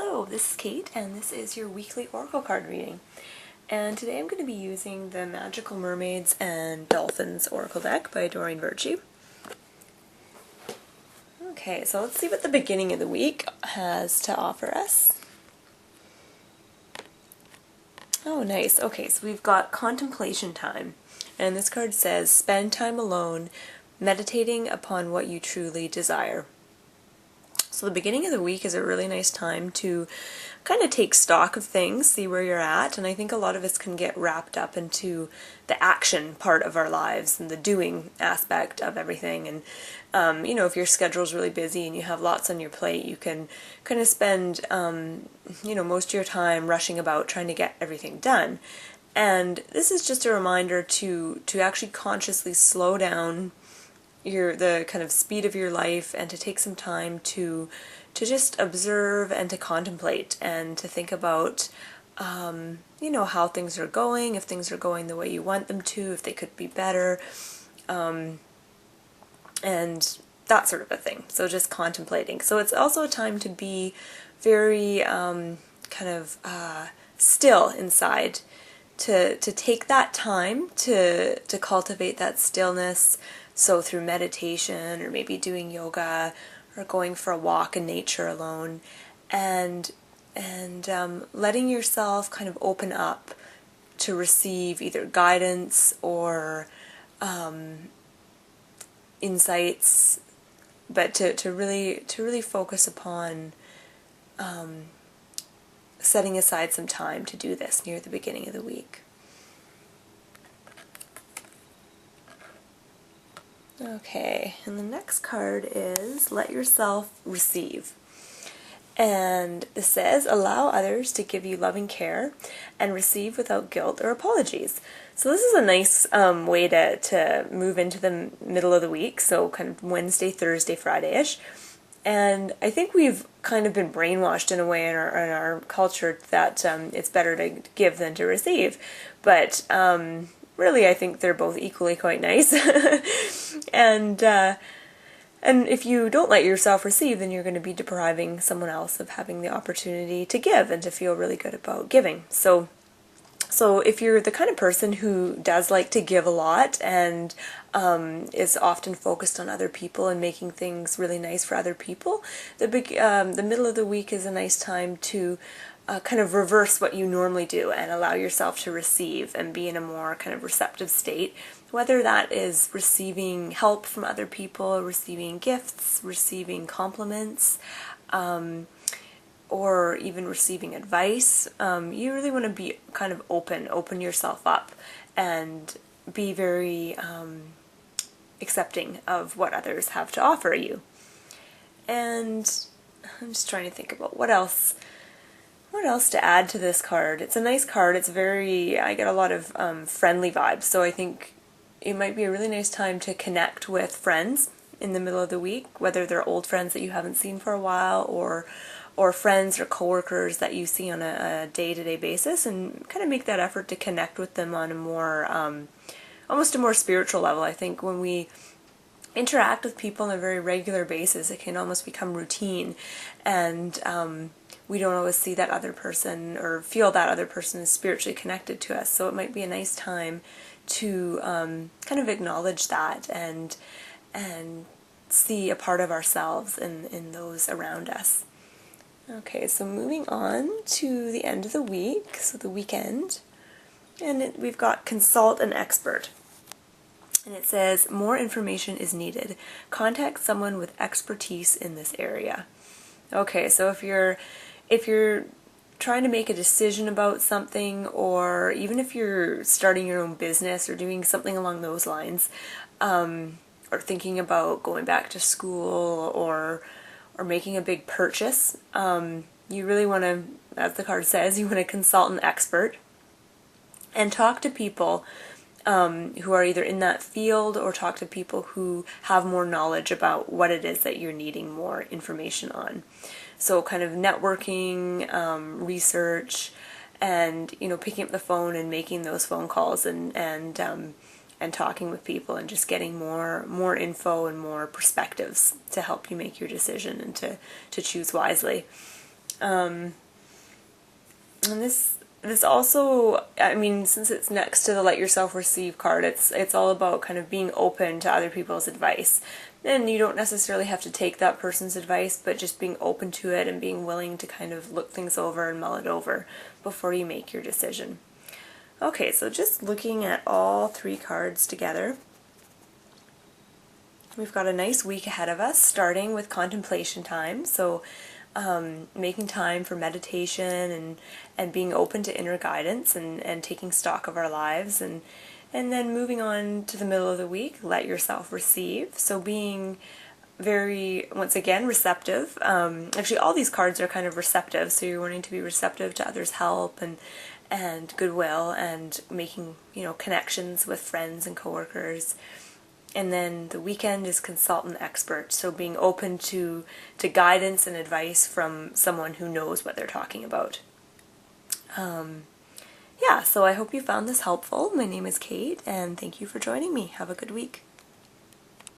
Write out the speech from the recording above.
Hello, this is Kate, and this is your weekly oracle card reading. And today I'm going to be using the Magical Mermaids and Dolphins oracle deck by Doreen. Okay, so let's see what the beginning of the week has to offer us. Oh, nice. Okay, so we've got contemplation time, and this card says, spend time alone, meditating upon what you truly desire. So the beginning of the week is a really nice time to kind of take stock of things, see where you're at, and I think a lot of us can get wrapped up into the action part of our lives and the doing aspect of everything. And if your schedule's really busy and you have lots on your plate, you can kind of spend most of your time rushing about trying to get everything done. And this is just a reminder to actually consciously slow down the kind of speed of your life and to take some time to just observe and to contemplate and to think about how things are going, if things are going the way you want them to, if they could be better, and that sort of a thing. So just contemplating. So it's also a time to be very still inside, to take that time to cultivate that stillness. So through meditation, or maybe doing yoga, or going for a walk in nature alone, and letting yourself kind of open up to receive either guidance or insights, but to really focus upon setting aside some time to do this near the beginning of the week. Okay, and the next card is Let Yourself Receive. And this says, allow others to give you loving care and receive without guilt or apologies. So this is a nice way to move into the middle of the week, so kind of Wednesday, Thursday, Friday-ish. And I think we've kind of been brainwashed in a way in our culture that it's better to give than to receive. But really, I think they're both equally quite nice. And if you don't let yourself receive, then you're going to be depriving someone else of having the opportunity to give and to feel really good about giving. So if you're the kind of person who does like to give a lot and is often focused on other people and making things really nice for other people, the middle of the week is a nice time to kind of reverse what you normally do and allow yourself to receive and be in a more kind of receptive state, whether that is receiving help from other people, receiving gifts, receiving compliments, or even receiving advice. You really want to be kind of open yourself up and be very accepting of what others have to offer you. And I'm just trying to think about what else to add to this card. It's a nice card. I get a lot of friendly vibes, so I think it might be a really nice time to connect with friends in the middle of the week, whether they're old friends that you haven't seen for a while, or friends or coworkers that you see on a day-to-day basis, and kind of make that effort to connect with them on a more, almost a more spiritual level. I think when we interact with people on a very regular basis, it can almost become routine, and we don't always see that other person or feel that other person is spiritually connected to us. So it might be a nice time to kind of acknowledge that and see a part of ourselves in those around us. Okay, so moving on to the end of the week, so the weekend, and we've got consult an expert. And it says, more information is needed. Contact someone with expertise in this area. Okay, so if you're trying to make a decision about something, or even if you're starting your own business or doing something along those lines, or thinking about going back to school or making a big purchase, you really want to, as the card says, you want to consult an expert and talk to people who are either in that field, or talk to people who have more knowledge about what it is that you're needing more information on. So kind of networking, research, and picking up the phone and making those phone calls and talking with people and just getting more info and more perspectives to help you make your decision and to choose wisely. And this also, I mean, since it's next to the Let Yourself Receive card, it's all about kind of being open to other people's advice. And you don't necessarily have to take that person's advice, but just being open to it and being willing to kind of look things over and mull it over before you make your decision. Okay, so just looking at all 3 cards together, we've got a nice week ahead of us, starting with contemplation time. So making time for meditation and being open to inner guidance and taking stock of our lives, and then moving on to the middle of the week, let yourself receive. So being very, once again, receptive. Actually, all these cards are kind of receptive, so you're wanting to be receptive to others' help and goodwill, and making, connections with friends and coworkers. And then the weekend is consultant expert, so being open to guidance and advice from someone who knows what they're talking about. Yeah, so I hope you found this helpful. My name is Kate, and thank you for joining me. Have a good week.